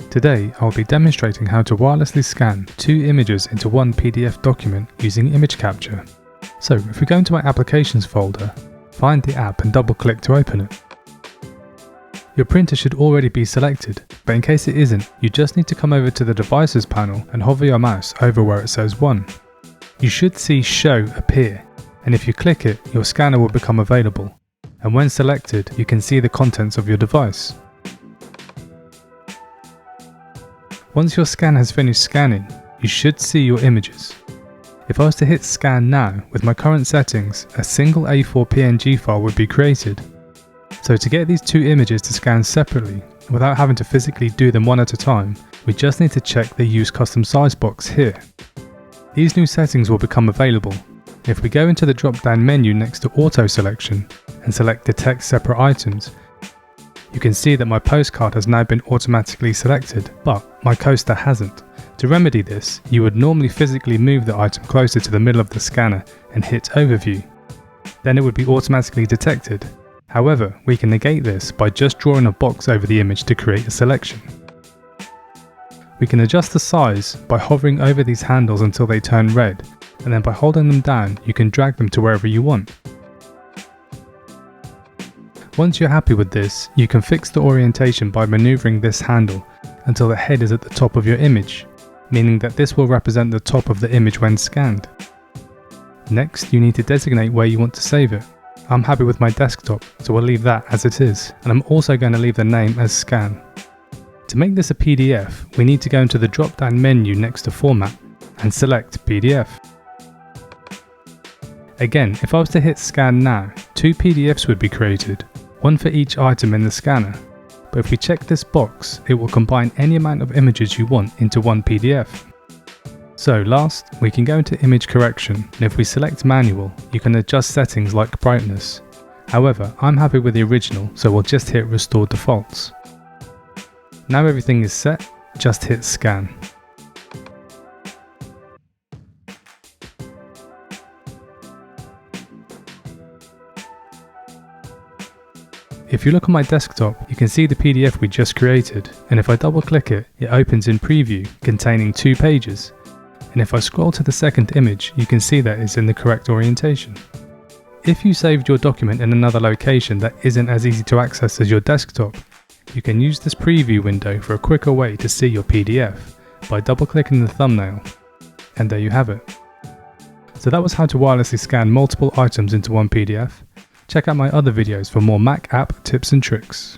Today, I'll be demonstrating how to wirelessly scan two images into one PDF document using image capture. So if we go into my applications folder, find the app and double click to open it. Your printer should already be selected, but in case it isn't, you just need to come over to the devices panel and hover your mouse over where it says 1. You should see Show appear, and if you click it, your scanner will become available, and when selected, you can see the contents of your device. Once your scan has finished scanning, you should see your images. If I was to hit Scan Now, with my current settings, a single A4 PNG file would be created. So to get these two images to scan separately, without having to physically do them one at a time, we just need to check the Use Custom Size box here. These new settings will become available. If we go into the drop-down menu next to Auto Selection and select Detect Separate Items, you can see that my postcard has now been automatically selected, but my coaster hasn't. To remedy this, you would normally physically move the item closer to the middle of the scanner and hit Overview. Then it would be automatically detected. However, we can negate this by just drawing a box over the image to create a selection. We can adjust the size by hovering over these handles until they turn red, and then by holding them down, you can drag them to wherever you want. Once you're happy with this, you can fix the orientation by maneuvering this handle until the head is at the top of your image, meaning that this will represent the top of the image when scanned. Next, you need to designate where you want to save it. I'm happy with my desktop, so we'll leave that as it is, and I'm also going to leave the name as Scan. To make this a PDF, we need to go into the drop-down menu next to Format and select PDF. Again, if I was to hit Scan Now, two PDFs would be created, one for each item in the scanner. But if we check this box, it will combine any amount of images you want into one PDF. So last, we can go into image correction, and if we select manual, you can adjust settings like brightness. However, I'm happy with the original, so we'll just hit Restore Defaults. Now everything is set, just hit Scan. If you look on my desktop, you can see the PDF we just created, and if I double click it, it opens in Preview, containing 2 pages. And if I scroll to the second image, you can see that it's in the correct orientation. If you saved your document in another location that isn't as easy to access as your desktop, you can use this preview window for a quicker way to see your PDF by double clicking the thumbnail. And there you have it. So that was how to wirelessly scan multiple items into one PDF. Check out my other videos for more Mac app tips and tricks.